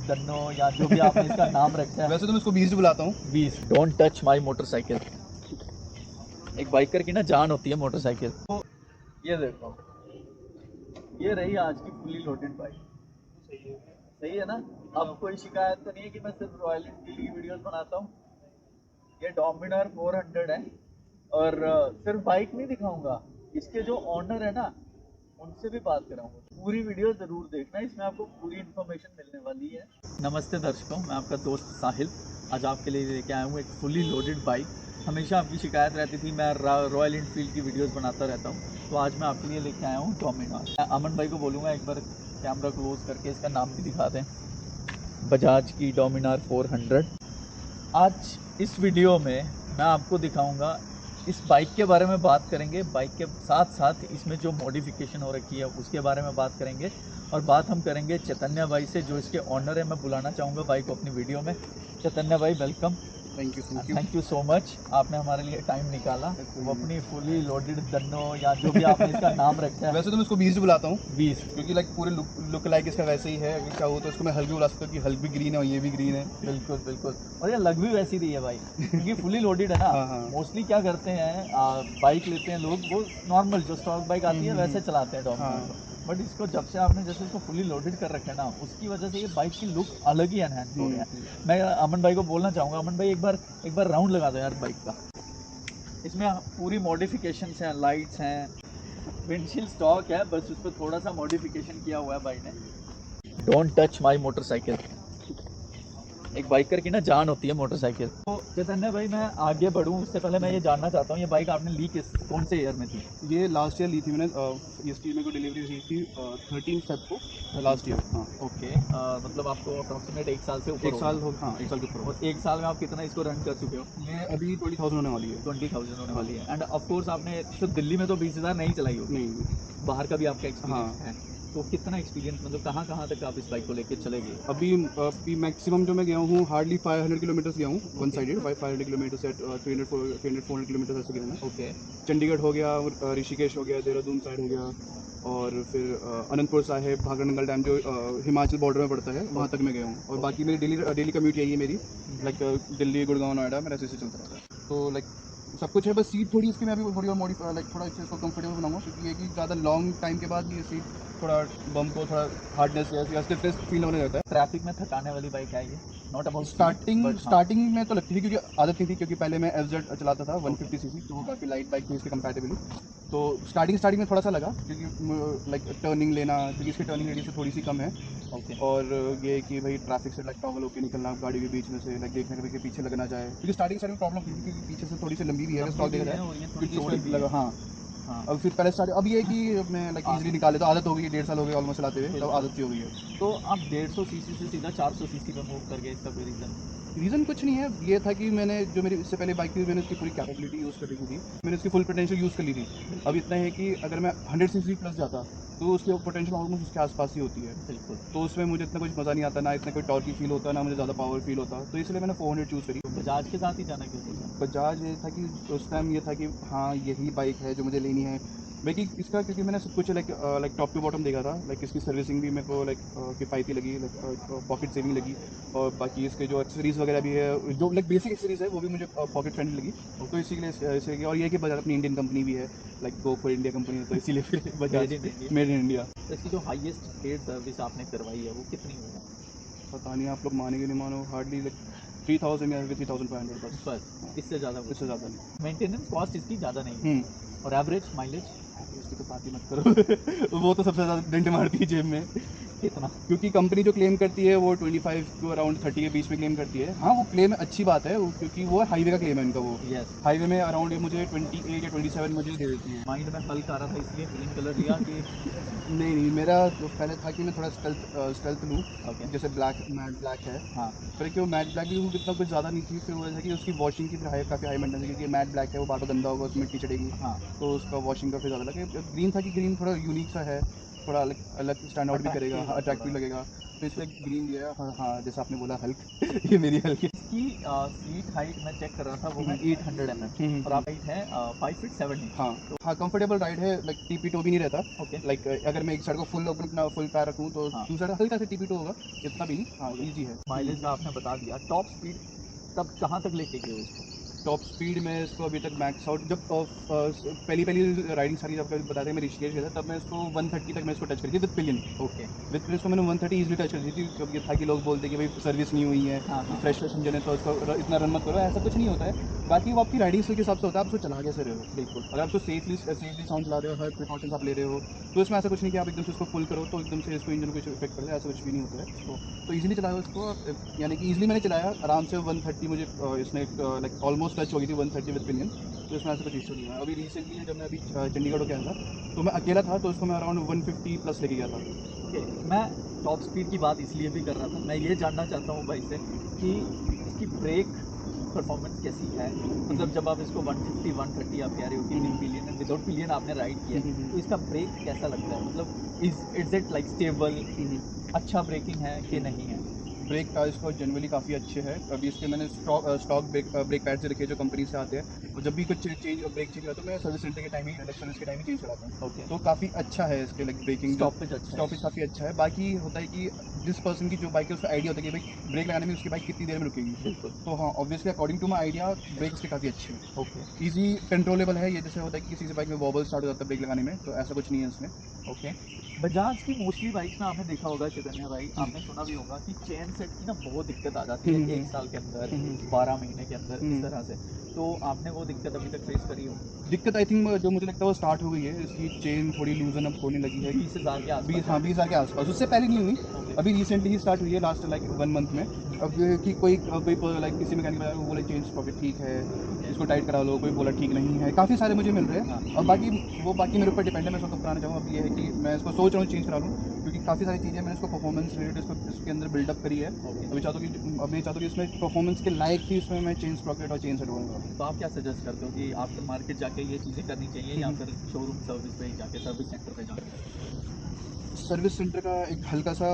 दन्नो या जो भी आपने इसका नाम रखा है। वैसे तो मैं इसको 20 बुलाता हूँ। 20 डोंट टच माई मोटरसाइकिल। एक बाइकर की ना जान होती है मोटरसाइकिल। तो ये देखो, ये रही आज की फुली लोडेड बाइक। सही है ना। अब कोई शिकायत तो नहीं है कि मैं सिर्फ रॉयल एनफील्ड की वीडियोस बनाता हूँ। ये डोमिनार 400 है और सिर्फ बाइक नहीं दिखाऊंगा, इसके जो ऑनर है ना उनसे भी बात कराऊंगा। पूरी वीडियो जरूर देखना, इसमें आपको पूरी इन्फॉर्मेशन मिलने वाली है। नमस्ते दर्शकों, मैं आपका दोस्त साहिल आज आपके लिए लेके आया हूँ एक फुली लोडेड बाइक। हमेशा आपकी शिकायत रहती थी मैं रॉयल एनफील्ड की वीडियोस बनाता रहता हूँ, तो आज मैं आपके लिए लेके आया हूँ डोमिनार। अमन भाई को बोलूँगा एक बार कैमरा क्लोज करके इसका नाम भी दिखा दें, बजाज की डोमिनार 400। आज इस वीडियो में मैं आपको दिखाऊंगा, इस बाइक के बारे में बात करेंगे, बाइक के साथ साथ इसमें जो मॉडिफिकेशन हो रखी है उसके बारे में बात करेंगे और बात हम करेंगे चैतन्य भाई से जो इसके ऑनर है। मैं बुलाना चाहूँगा भाई को अपनी वीडियो में। चैतन्य भाई welcome. Thank you so much, आपने हमारे लिए टाइम निकाला। वो अपनी फुली लोडेड दन्नो या जो भी आपने इसका नाम रखा है। वैसे तो मैं इसको 20 बुलाता हूँ 20 क्योंकि लाइक पूरे लुक लाइक इसका वैसे ही है। अगर चाहो तो इसको मैं हल्क भी बुला सकता हूँ कि हल्क भी ग्रीन है और ये भी ग्रीन है। बिल्कुल बिल्कुल, और ये लग भी वैसी रही है भाई क्योंकि फुली लोडेड है ना। हाँ, हाँ। मोस्टली क्या करते हैं बाइक लेते हैं लोग, वो नॉर्मल जो स्टॉक बाइक आती है वैसे चलाते हैं डोमिनार को। बट इसको जब से आपने जैसे इसको फुली लोडेड कर रखा है ना, उसकी वजह से ये बाइक की लुक अलग ही एनहांस हो गया है। मैं अमन भाई को बोलना चाहूँगा, अमन भाई एक बार राउंड लगा दो यार बाइक का। इसमें पूरी मॉडिफिकेशन हैं, लाइट्स हैं, विंडशील्ड स्टॉक है, बस उस पर थोड़ा सा मॉडिफिकेशन किया हुआ है भाई ने। Don't touch my motorcycle. एक बाइकर की ना जान होती है मोटरसाइकिल। तो चैतन्य भाई मैं आगे बढ़ूँ उससे पहले मैं ये जानना चाहता हूँ, ये बाइक आपने ली कौन से ईयर में थी? ये लास्ट ईयर ली थी मैंने। इसकी मेरे को डिलीवरी हुई थी 13 फेब को लास्ट ईयर। हाँ ओके, मतलब आपको अप्रॉक्सीमेट 1 साल से ऊपर एक साल हो, हाँ 1 साल के ऊपर हो। और 1 साल में आप कितना इसको रन कर चुके हो? ये अभी 20,000 होने वाली है। 20,000 होने वाली है। एंड ऑफ कोर्स आपने तो दिल्ली में तो 20,000 नहीं चलाई होगी, नहीं, बाहर का भी आपका एक्सपीरियंस हाँ। है। तो कितना एक्सपीरियंस, मतलब कहाँ कहाँ तक आप इस बाइक को लेके चले गए? अभी मैक्सिमम जो मैं गया हूँ हार्डली 500 किलोमीटर्स गया हूँ वन साइडेड। 500 किलोमीटर से 300-400 किलोमीटर ऐसे गया मैं। ओके, चंडीगढ़ हो गया, ऋषिकेश हो गया, देहरादून साइड हो गया, और फिर अनंतपुर साहिब, भागरनंगल डैम जो हिमाचल बॉर्डर में पड़ता है वहाँ तक मैं गया हूँ। और बाकी मेरी डेली कम्यूट यही है मेरी, लाइक दिल्ली, गुड़गांव, नोएडा मेरा ऐसे चलता रहता है। तो लाइक सब कुछ है, बस सीट थोड़ी इसकी मैं अभी थोड़ी और मॉडिफाई लाइक थोड़ा इसको कंफर्टेबल बनाऊंगा क्योंकि ये कि ज़्यादा लॉन्ग टाइम के बाद ये सीट थोड़ा बम को थोड़ा हार्डनेस या स्टिफनेस फील होने लगता है। ट्रैफिक में थकाने वाली बाइक है ये, नॉट अबाउट स्टार्टिंग में तो लगती थी क्योंकि आदत नहीं थी, क्योंकि पहले मैं एफजेड चलाता था 150 सीसी, तो वो काफ़ी लाइट बाइक थी इसके कंपैरेटिवली। तो स्टार्टिंग में थोड़ा सा लगा क्योंकि लाइक टर्निंग लेना, क्योंकि इसकी टर्निंग रेडियस से थोड़ी सी कम है। ओके, और ये कि भाई ट्रैफिक से लाइक टॉगल होकर निकलना गाड़ी के बीच में से, लाइक देखने के पीछे लगना जाए, क्योंकि स्टार्टिंग में प्रॉब्लम थी क्योंकि पीछे से थोड़ी सी लंबी भी है स्टॉक देखा जाए, और ये थोड़ी क्योंकि चौड़ी इसमें भी है। लगा। हाँ, हाँ, अब फिर पहले स्टार्ट, अब ये कि मैं लाइक इजीली निकाले तो आदत हो गई है, 1.5 साल हो गए ऑलमोस्ट चलाते हुए, तब आदत सी हो गई है। तो आप 150 सीसी से सीधा 400 सीसी पे मूव कर गए, इसका कोई रीज़न? रीज़न कुछ नहीं है, ये था कि मैंने जो मेरी इससे पहले बाइक थी मैंने उसकी पूरी कैपेबिलिटी यूज़ कर रखी थी, मैंने उसकी फुल पोटेंशियल यूज़ कर ली थी। अब इतना है कि अगर मैं 100 सीसी प्लस जाता तो उसकी पोटेंशियल ऑलमोस्ट उसके आसपास ही होती है। बिल्कुल। तो उसमें मुझे इतना कुछ मज़ा नहीं आता, ना इतना कोई टॉर्की फील होता, ना मुझे ज़्यादा पावर फील होता, तो इसलिए मैंने 400 चूज़ करी। तो बजाज के साथ ही जाना क्यों सोचा? बजाज ये था कि उस टाइम ये था कि हाँ यही बाइक है जो मुझे लेनी है। बाकी इसका क्योंकि मैंने सब कुछ लाइक टॉप टू बॉटम देखा था, लाइक इसकी सर्विसिंग भी मेरे को लाइक किफ़ायती लगी, लाइक पॉकेट सेविंग लगी, और बाकी इसके जो एक्सेसरीज़ वगैरह भी है, जो लाइक बेसिक एक्सेसरीज़ है वो भी मुझे पॉकेट फ्रेंडली लगी। तो इसीलिए और ये कि बजाज अपनी इंडियन कंपनी भी है, like go for India company है, तो इसीलिए फिर बजाज मेड इन इंडिया। तो इसकी जो हाईएस्ट पेड सर्विस आपने करवाई है वो कितनी हुई है? पता नहीं, आप लोग मानेंगे नहीं मानो, हार्डली लाइक 3,000 या 3,500 बस। बस इससे ज़्यादा इससे ज़्यादा नहीं। मेंटेनेंस कॉस्ट इसकी ज़्यादा नहीं है। और एवरेज माइलेज इसकी तो बात ही मत करो वो तो सबसे ज़्यादा डेंट मारती है जेब में, कितना? क्योंकि कंपनी जो क्लेम करती है वो 25 टू अराउंड 30 के बीच में क्लेम करती है। हाँ वो क्लेम अच्छी बात है, क्योंकि वो हाईवे का क्लेम है उनका। वो यस, हाईवे में अराउंड ये मुझे 28 या 27 मुझे दे देती है। माइंड में हल्क आ रहा था इसलिए ग्रीन कलर लिया कि नहीं, मेरा जो पहले था कि मैं थोड़ा स्टेल्थ लूँ, ओके, जैसे मैट ब्लैक है। हाँ, पर क्यों मैट ब्लैक भी वो इतना कुछ ज़्यादा नहीं थी, फिर वो है कि उसकी वॉशिंग की फिर काफ़ी हाई मेंटेनेंस, क्योंकि मैट ब्लैक है वो बार बार गंदा होगा, उसमें मिट्टी चढ़ेगी, हाँ, तो उसका वॉशिंग का फिर ज़्यादा लगे। ग्रीन था कि ग्रीन थोड़ा यूनिक सा है, थोड़ा अलग अलग स्टैंड आउट भी करेगा, अट्रैक्टिव लगेगा। तो इसलिए ग्रीन लिया है। हाँ, जैसा आपने बोला हल्क ये मेरी हल्क है। इसकी सीट हाइट मैं चेक कर रहा था, वो है 800 mm और आप हाइट है 5 फीट 7 इंच। हाँ हाँ, कंफर्टेबल राइड है, लाइक टीपी टो भी नहीं रहता। ओके। लाइक अगर मैं एक साइड को फुल अपना फुल पैर रखूँ तो हाँ। दूसरा हल्का सा टीपी टो होगा, इतना भी नहीं। हाँ, ईजी है। माइलेज का आपने बता दिया, टॉप स्पीड तब कहाँ तक लेके गए हो इसको? टॉप स्पीड में इसको अभी तक मैक्स आउट, जब पहली राइडिंग सारी जब बताते हैं मैं ऋषिकेश गया था, तब मैं इसको 130 तक मैं इसको टच करी थी with pillion. Okay. With pillion इसको मैंने 130 इजीली टच कर दी थी। क्योंकि ये था कि लोग बोलते हैं कि भाई सर्विस नहीं हुई है, हाँ, हाँ। फ्रेश इंजन है तो इसको इतना रन मत करो, ऐसा कुछ नहीं होता है। बाकी वो आपकी राइडिंग स्किल के हिसाब से होता है, आप उसको चला कैसे रहे हो। बिल्कुल। अगर आप उसको सेफली साउंड चला रहे हो, हर प्रिकॉशंस आप ले रहे हो, तो इसमें ऐसा कुछ नहीं कि आप एकदम से उसको पुल करो तो एकदम से इसको इंजन को कुछ इफेक्ट कर दे, ऐसा कुछ भी नहीं होता है। तो ईजिली चलाया उसको, यानी कि ईजिली मैंने चलाया आराम से। 130 मुझे इसमें लाइक ऑलमोस्ट टच हो गई थी 130 विद पिलियन। तो इसमें ऐसा कुछ इशू नहीं है। अभी रिसेंटली जब मैं अभी चंडीगढ़ गया था तो मैं अकेला था, तो उसको मैं अराउंड 150 प्लस लेके गया था। ओके। मैं टॉप स्पीड की बात इसलिए भी कर रहा था, मैं ये जानना चाहता हूँ भाई से कि इसकी ब्रेक परफॉर्मेंस कैसी है। मतलब जब आप इसको 150 130 आप कह रहे हो कि with pillion and without pillion आपने राइड किया है, तो इसका ब्रेक कैसा लगता है? मतलब इज इट लाइक स्टेबल, अच्छा ब्रेकिंग है कि नहीं है? ब्रेक का इसको जनरली काफ़ी अच्छे है। अभी इसके मैंने स्टॉक ब्रेक पैड से रखे जो कंपनी से आते हैं, और जब भी कुछ चेंज ब्रेक चेंज करता तो मैं सर्विस सेंटर के टाइम ही सर्विस के टाइम ही चेंज कराता हूँ। ओके। तो काफ़ी अच्छा है इसके लाइक ब्रेकिंग स्टॉपेज अच्छा है। स्टॉपेज काफ़ी अच्छा है। बाकी होता है कि जिस पर्सन की जो बाइक है उसका आइडिया होता है कि भाई ब्रेक लगाने में उसकी बाइक कितनी देर में रुकेगी। बिल्कुल। तो हाँ, obviously according to my idea break इसके काफ़ी अच्छे हैं, ओके। ईजी कंट्रोलेबल है। ये जैसे होता है कि किसी से बाइक में वॉबल स्टार्ट हो जाता है ब्रेक लगाने में, तो ऐसा कुछ नहीं है इसमें। ओके। बजाज की मोस्टली बाइक्स में आपने देखा होगा चैतन्य भाई, आपने सुना भी होगा कि चेन सेट की ना बहुत दिक्कत आ जाती है 1 साल के अंदर, 12 महीने के अंदर, इस तरह से। तो आपने वो दिक्कत अभी तक फेस करी हो? दिक्कत आई थिंक जो मुझे लगता है वो स्टार्ट हो गई है, इसकी चेन थोड़ी लूजन अब होने लगी है। 20,000 के आसपास? 20, हाँ 20,000 के आसपास, उससे पहले नहीं हुई। ओके। अभी रिसेंटली ही स्टार्ट हुई है, लास्ट लाइक 1 मंथ में। अब कि कोई लाइक किसी मैकेनिक वो बोले चेन स्प्रॉकेट ठीक है, इसको टाइट करा लो, कोई बोला ठीक नहीं है, काफ़ी सारे मुझे मिल रहे हैं। और बाकी मेरे ऊपर डिपेंड है, मैं इसको कब कराना चाहूँ। अब ये है कि मैं इसको सोच रहा हूँ चेंज करा लूँ, क्योंकि काफ़ी सारी चीज़ें मैंने इसको परफॉर्मेंस रिलेटेड इसके अंदर बिल्डअप करी है। अभी चाहता हूँ कि इसमें परफॉर्मेंस के लायक ही इसमें मैं चेन स्प्रॉकेट और चेन सेट करूँगा। तो आप क्या सजेस्ट करते हो कि आपको मार्केट जाके ये चीज़ें करनी चाहिए या फिर शोरूम सर्विस पे जाके, सर्विस सेंटर पे जाके? सर्विस सेंटर का एक हल्का सा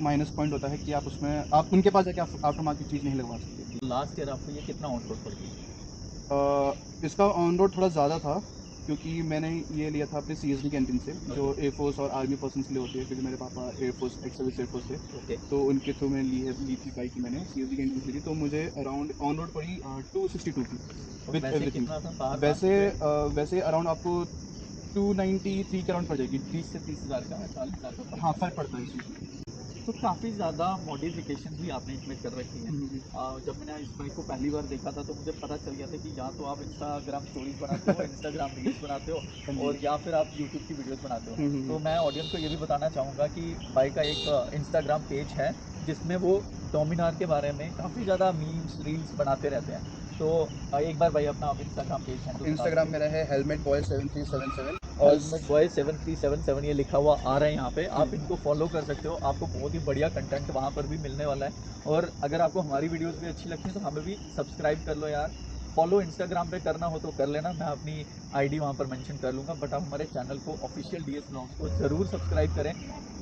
माइनस पॉइंट होता है कि आप उसमें आप उनके पास जाके आफ्टर मार्केट चीज़ नहीं लगवा सकते। लास्ट ईयर आपको ये कितना ऑन रोड पड़ गया? इसका ऑन रोड थोड़ा ज़्यादा था, क्योंकि मैंने ये लिया था अपने CSD कैंटीन से, जो एयरफोर्स और आर्मी पर्सन के लिए होती है, क्योंकि मेरे पापा एयरफोर्स एक्स सर्विस एयरफोर्स थे। ओके। तो उनके थ्रू मैंने ली थी बाइक मैंने CSD कैंटीन से ली थी। तो मुझे अराउंड ऑन रोड पड़ी 262 की विद वैसे एवरीथिंग। कितना था बाहर? वैसे अराउंड आपको 293 के अराउंड पड़ जाएगी। 20 से 30,000 का, 40,000 का? हाँ, फ़र्क पड़ता है इसमें। तो काफ़ी ज़्यादा मॉडिफिकेशन भी आपने इसमें कर रखी है। जब मैंने इस बाइक को पहली बार देखा था तो मुझे पता चल गया था कि या तो आप इंस्टाग्राम स्टोरीज बनाते हो, इंस्टाग्राम रील्स बनाते हो, और या फिर आप यूट्यूब की वीडियोस बनाते हो। तो मैं ऑडियंस को ये भी बताना चाहूँगा कि भाई का एक इंस्टाग्राम पेज है जिसमें वो डोमिनार के बारे में काफ़ी ज़्यादा मीम्स रील्स बनाते रहते हैं। तो एक बार भाई अपना आप इंस्टाग्राम पेज हैंडल इंस्टाग्राम मेरा है हेलमेट बॉय 7377 और हेलमेट बॉय 7377 ये लिखा हुआ आ रहा है यहाँ पे, आप इनको फॉलो कर सकते हो। आपको बहुत ही बढ़िया कंटेंट वहाँ पर भी मिलने वाला है। और अगर आपको हमारी वीडियोस भी अच्छी लगती हैं तो हमें भी सब्सक्राइब कर लो यार। फॉलो इंस्टाग्राम पे करना हो तो कर लेना, मैं अपनी आईडी वहाँ पर मेंशन कर लूँगा। बट आप हमारे चैनल को ऑफिशियल DS ब्लॉग्स को ज़रूर सब्सक्राइब करें।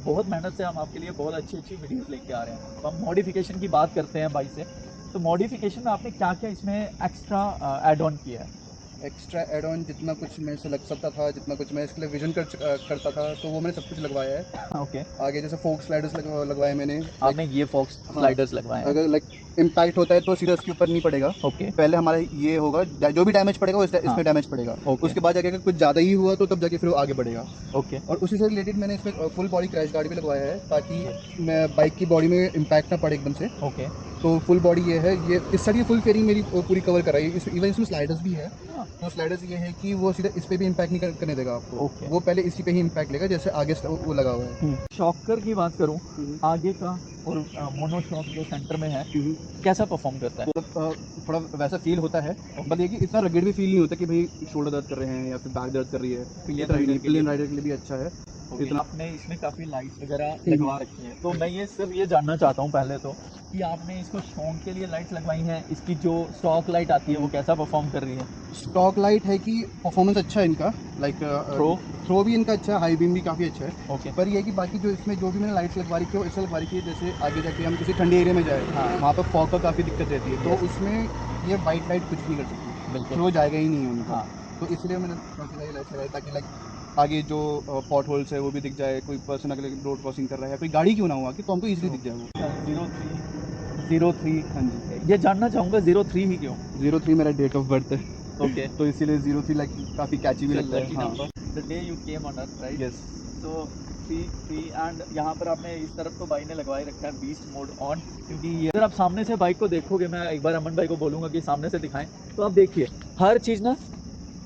बहुत मेहनत से हम आपके लिए बहुत अच्छी अच्छी वीडियोस लेके आ रहे हैं। तो हम मॉडिफिकेशन की बात करते हैं भाई से। तो मॉडिफिकेशन में आपने क्या क्या इसमें एक्स्ट्रा ऐड ऑन किया है? एक्स्ट्रा एड ऑन जितना कुछ मेरे से लग सकता था, जितना कुछ मैं इसके लिए विजन करता था, तो वो मैंने सब कुछ लगवाया है। ओके। आगे जैसे फोक स्लाइडर्स लगवाए मैंने। आपने ये फॉक्स स्लाइडर्स लगवाए हैं? अगर लाइक इम्पैक्ट होता है तो सीधा इसके ऊपर नहीं पड़ेगा। ओके। पहले हमारा ये होगा, जो भी डैमेज पड़ेगा वो हाँ। इसमें डैमेज पड़ेगा। ओके। उसके बाद जाके अगर कुछ ज़्यादा ही हुआ तो तब जाके फिर वो आगे बढ़ेगा। ओके। और उसी से रिलेटेड मैंने इसमें फुल बॉडी क्रैश गार्ड भी लगवाया है, ताकि मैं बाइक की बॉडी में इम्पैक्ट ना पड़े एकदम से। ओके। तो फुल बॉडी ये है, ये इस साइड ये फुल फेयरिंग मेरी पूरी कवर कराई है। इवन इसमें स्लाइडर्स भी है। तो स्लाइडर्स ये है कि वो सीधा इस पे भी इम्पैक्ट नहीं करने देगा आपको। ओके। वो पहले इसी पे ही इम्पैक्ट लेगा, जैसे आगे वो लगा हुआ है। शॉकर की बात करूं, आगे का और मोनोशॉक जो सेंटर में है कैसा परफॉर्म करता है? मतलब थोड़ा वैसा फील होता है, बट ये कि इतना रगड़ भी फील नहीं होता कि भाई शोल्डर दर्द कर रहे हैं या फिर बैक दर्द कर रही है। Pillion इतना भी rider नहीं, के लिए। पिलियन राइडर के लिए भी अच्छा है। इतना आपने इसमें काफी लाइट्स वगैरह लगवा रखी हैं, तो मैं ये सिर्फ ये जानना चाहता हूँ पहले तो कि आपने इसको शौक के लिए लाइट्स लगवाई हैं, इसकी जो स्टॉक लाइट आती है वो कैसा परफॉर्म कर रही है? स्टॉक लाइट है कि परफॉर्मेंस अच्छा है इनका, लाइक थ्रो भी इनका अच्छा है, हाई बीम भी काफ़ी अच्छा है। ओके। पर ये है कि बाकी जो इसमें जो भी मैंने लाइट्स लगवा रखी है वो इससे लगवा रखी है जैसे आगे जाके हम किसी ठंडे एरिया में जाए, हाँ। वहाँ पर फॉग का काफ़ी दिक्कत रहती है, तो Yes. उसमें ये वाइट लाइट कुछ नहीं कर सकती, बिल्कुल। थ्रो जाएगा ही नहीं उनका। हाँ। तो इसलिए मैंने काफ़ी सारी लाइट्स लगाई ताकि लाइक आगे जो पॉट होल्स है वो भी दिख जाए, कोई पर्सन अगर रोड क्रॉसिंग कर रहा है या कोई गाड़ी क्यों ना हुआ कि तो हमको ईजिली दिख जाए वो। 03 हाँ जी, ये जानना चाहूँगा 03 ही क्यों? 03 मेरा डेट ऑफ बर्थ है, ओके। तो इसीलिए 03 लाइक काफ़ी कैची भी लगता है। हाँ, the day you came on earth, right? Yes. तो 3 एंड यहाँ पर आपने इस तरफ तो बाइक ने लगवाए रखा है बीस्ट मोड ऑन, क्योंकि ये अगर आप सामने से बाइक को देखोगे, मैं एक बार अमन भाई को बोलूँगा कि सामने से दिखाएं, तो आप देखिए हर चीज़ ना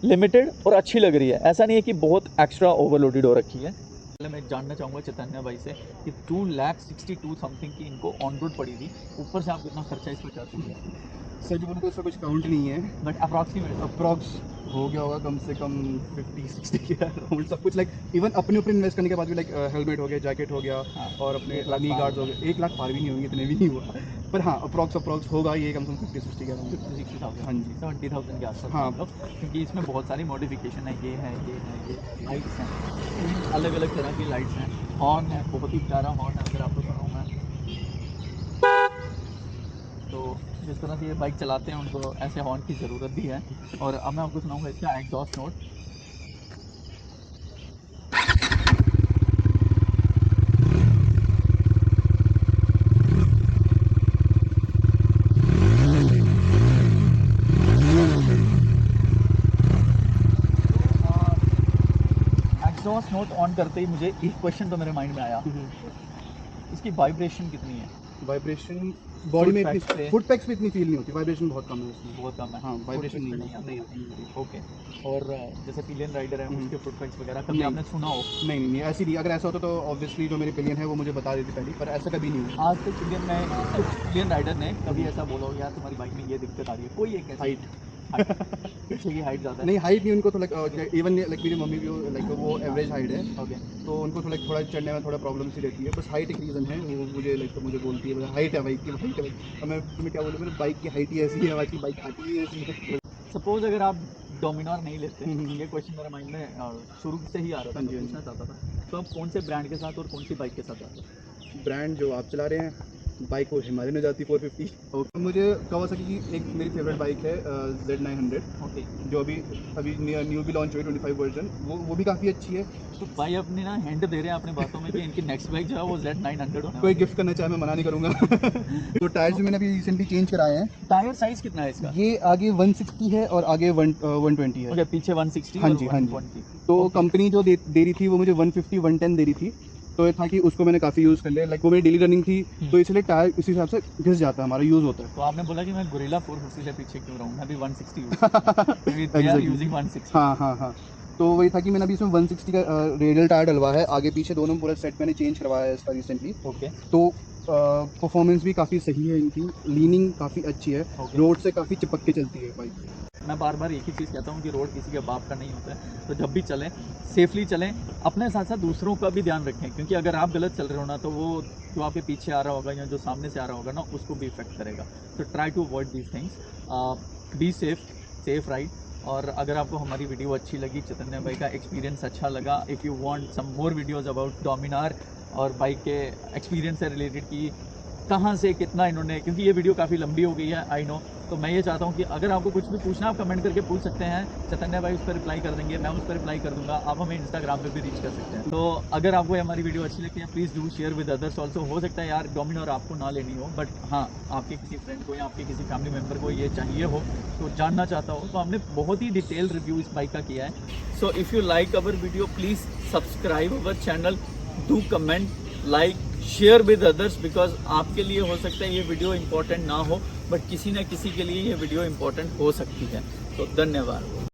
लिमिटेड और अच्छी लग रही है, ऐसा नहीं है कि बहुत एक्स्ट्रा ओवरलोडेड हो रखी है। पहले मैं जानना चाहूँगा चैतन्य भाई से कि 2,62,000 समथिंग की इनको ऑन रोड पड़ी थी, ऊपर से आप कितना खर्चा इस पर कर चुके हैं? सच बोलूँ तो इसका कुछ काउंट नहीं है, बट अप्रॉक्सीमेट अप्रॉक्स हो गया होगा कम से कम 50-60 के अराउंड सब कुछ, लाइक इवन अपने ऊपर इन्वेस्ट करने के बाद भी, लाइक हेलमेट हो गया, जैकेट हो गया, हाँ, और अपने 1 लाख नी पार गार्ड्स हो हो गए। 1 लाख पार भी नहीं होंगे, इतने भी नहीं हुआ, पर हाँ अप्रॉक्स होगा ये कम से कम 50-60 के अराउंड। 50,000 हाँ जी, 70,000 के आसपास हाँ। मतलब, क्योंकि इसमें बहुत सारी मॉडिफिकेशन है, ये लाइट्स हैं, अलग अलग तरह की लाइट्स हैं, हॉर्न है, बहुत ही प्यारा हॉर्न है, अगर आपको सुनाऊँ मैं तो जिस तरह से ये बाइक चलाते हैं उनको ऐसे हॉर्न की ज़रूरत भी है। और अब मैं आपको सुनाऊँगा इसका exhaust note. Exhaust note on करते ही मुझे एक क्वेश्चन तो मेरे माइंड में आया, इसकी वाइब्रेशन कितनी है? वाइब्रेशन बॉडी में Foot packs इतनी, पे- फुट पैक्स में इतनी फील नहीं होती, वाइब्रेशन बहुत कम है उसमें। बहुत कम है। हाँ, वाइब्रेशन Foot नहीं packs नहीं पे आती है। ओके। और जैसे पिलियन राइडर है उसके फुट पैक्स वगैरह कभी नहीं। आपने सुना हो? नहीं, ऐसी नहीं, अगर ऐसा होता तो ऑब्वियसली जो मेरी पिलियन है वो मुझे बता देती पहले, पर ऐसा कभी नहीं हुआ। आज तक पिलियन में कुछ पिलियन राइडर ने कभी ऐसा बोला हो यार तुम्हारी बाइक में ये दिक्कत आ रही है, कोई एक ऐसी हाइट पीछे की हाइट ज़्यादा है? नहीं, हाइट नहीं, उनको तो लाइक इवन लाइक मेरी मम्मी भी लाइक वो एवरेज हाइट है, ओके। तो उनको थोड़ा चढ़ने में थोड़ा प्रॉब्लम सी रहती है, बस हाइट एक रीज़न है। वो मुझे लाइक मुझे बोलती है हाइट है बाइक की, हाइट है। अब मैं तुम्हें क्या बोलूँ, मेरी बाइक की हाइट ही ऐसी है, बाकी बाइक आती ही ऐसी है। सपोज अगर आप डोमिनोर नहीं लेते, हम्म। ये क्वेश्चन मेरे माइंड में शुरू से ही आ रहा था, हाँ मैं जी, हाँ जी। पूछना चाहता था, तो आप कौन से ब्रांड के साथ और कौन सी बाइक के साथ जाते हैं? ब्रांड जो आप चला रहे हैं, बाइक वो हिमालयन में जाती 450। और मुझे कावासाकी की एक मेरी फेवरेट बाइक है Z900, ओके। जो अभी न्यू भी लॉन्च हुई 25 वर्जन, वो भी काफ़ी अच्छी है। तो भाई अपने ना हिंट दे रहे हैं अपने बातों में कि इनकी नेक्स्ट बाइक जो है वो Z900 होने कोई वाली गिफ्ट करना चाहे मैं मना नहीं करूँगा। तो टायर्स भी मैंने अभी रिसेंटली चेंज कराए हैं। है। टायर साइज कितना है इसका? ये आगे 160 है और आगे 120 है। ओके, पीछे 160 हाँ और जी, हाँ जी। 120। तो ओके। कंपनी जो दे रही थी वो मुझे 150 110 दे रही थी, तो ये था कि उसको मैंने काफ़ी यूज़ कर लिया, लाइक वो मेरी डेली रनिंग थी, तो इसलिए टायर इस हिसाब से घिस जाता है, हमारा यूज़ होता है। तो आपने बोला कि मैं गोरिल्ला 450 से पीछे क्यों रहूँ, मैं भी 160 यूज करता हूँ। They are using 160। हाँ। तो वही था कि मैंने अभी इसमें 160 का रेडियल टायर डलवा है, आगे पीछे दोनों पूरा सेट मैंने चेंज करवाया है इसका रिसेंटली। ओके। तो परफॉर्मेंस भी काफ़ी सही है इनकी, लीनिंग काफ़ी अच्छी है, Okay. रोड से काफ़ी चिपक के चलती है बाइक। मैं बार बार एक ही चीज़ कहता हूँ कि रोड किसी के बाप का नहीं होता है, तो जब भी चलें सेफली चलें, अपने साथ साथ दूसरों का भी ध्यान रखें, क्योंकि अगर आप गलत चल रहे हो ना तो वो जो आपके पीछे आ रहा होगा या जो सामने से आ रहा होगा ना उसको भी इफेक्ट करेगा। तो try to avoid these things, be safe ride. और अगर आपको हमारी वीडियो अच्छी लगी, चैतन्य भाई का एक्सपीरियंस अच्छा लगा, if you want some more videos about Dominar और बाइक के एक्सपीरियंस से रिलेटेड की कहाँ से कितना इन्होंने, क्योंकि ये वीडियो काफ़ी लंबी हो गई है आई नो, तो मैं ये चाहता हूँ कि अगर आपको कुछ भी पूछना आप कमेंट करके पूछ सकते हैं, चैतन्य भाई उस पर रिप्लाई कर देंगे, मैं उस पर रिप्लाई कर दूंगा, आप हमें इंस्टाग्राम पे भी रीच कर सकते हैं। तो अगर आपको हमारी वीडियो अच्छी लगती है please do share with others also. हो सकता है यार डोमिनोर आपको ना लेनी हो, बट हाँ आपके किसी फ्रेंड को या आपके किसी फैमिली मेम्बर को ये चाहिए हो, तो जानना चाहता हो, तो हमने बहुत ही डिटेल रिव्यू इस बाइक का किया है। So if you like our video please subscribe our channel, do comment, like, share with others, because आपके लिए हो सकता है ये वीडियो इंपॉर्टेंट ना हो, बट किसी न किसी के लिए ये वीडियो इंपॉर्टेंट हो सकती है। तो धन्यवाद।